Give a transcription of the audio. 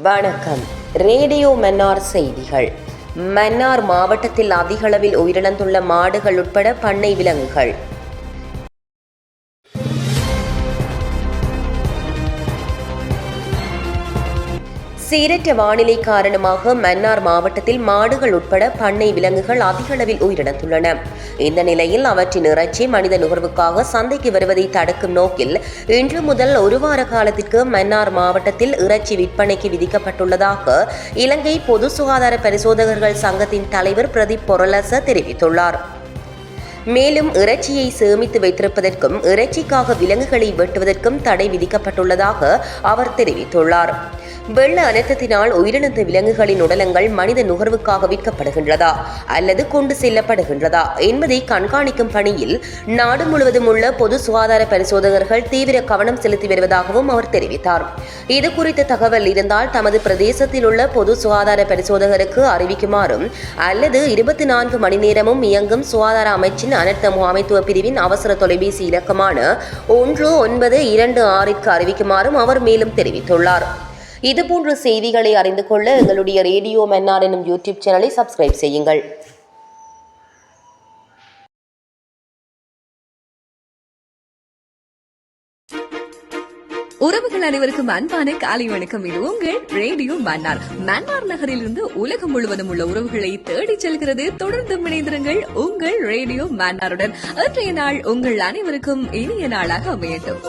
வணக்கம். ரேடியோ மன்னார் செய்திகள். மன்னார் மாவட்டத்தில் அதிகளவில் உயிரிழந்துள்ள மாடுகள் உட்பட பண்ணை விலங்குகள். சீரற்ற வானிலை காரணமாக மன்னார் மாவட்டத்தில் மாடுகள் உட்பட பண்ணை விலங்குகள் அதிகளவில் உயிரிழந்துள்ளன. இந்த நிலையில் அவற்றின் இறைச்சி மனித நுகர்வுக்காக சந்தைக்கு வருவதை தடுக்கும் நோக்கில் இன்று முதல் ஒரு வார காலத்திற்கு மன்னார் மாவட்டத்தில் இறைச்சி விற்பனைக்கு விதிக்கப்பட்டுள்ளதாக இலங்கை பொது சுகாதார பரிசோதகர்கள் சங்கத்தின் தலைவர் பிரதீப் பொரலச தெரிவித்துள்ளார். மேலும் இறைச்சியை சேமித்து வைத்திருப்பதற்கும் இறைச்சிக்காக விலங்குகளை வெட்டுவதற்கும் தடை விதிக்கப்பட்டுள்ளதாக அவர் தெரிவித்துள்ளார். வெள்ள அனர்த்தத்தினால் உயிரிழந்த விலங்குகளின் உடலங்கள் மனித நுகர்வுக்காக விற்கப்படுகின்றதா அல்லது கொண்டு செல்லப்படுகின்றதா என்பதை கண்காணிக்கும் பணியில் நாடு முழுவதும் உள்ள பொது சுகாதார பரிசோதகர்கள் தீவிர கவனம் செலுத்தி வருவதாகவும் அவர் தெரிவித்தார். இது குறித்த தகவல் இருந்தால் தமது பிரதேசத்தில் உள்ள பொது சுகாதார பரிசோதகருக்கு அறிவிக்குமாறும் அல்லது 24 மணி நேரமும் இயங்கும் சுகாதார அமைச்சின் அனர்த்த முகாமைத்துவ பிரிவின் அவசர தொலைபேசி இலக்கமான 1926க்கு அறிவிக்குமாறும் அவர் மேலும் தெரிவித்துள்ளார். இதுபோன்ற செய்திகளை அறிந்து கொள்ள எங்களுடைய ரேடியோ மன்னார் எனும் யூடியூப் சேனலை சப்ஸ்கிரைப் செய்யுங்கள். உறவுகள் அனைவருக்கும் அன்பான காலை வணக்கம். இது உங்கள் ரேடியோ மன்னார். மன்னார் நகரில் இருந்து உலகம் முழுவதும் உள்ள உறவுகளை தேடி செல்கிறது. தொடர்ந்து இணைந்திருங்கள் உங்கள் ரேடியோ மன்னாருடன். இன்றைய நாள் உங்கள் அனைவருக்கும் இனிய நாளாக அமையட்டும்.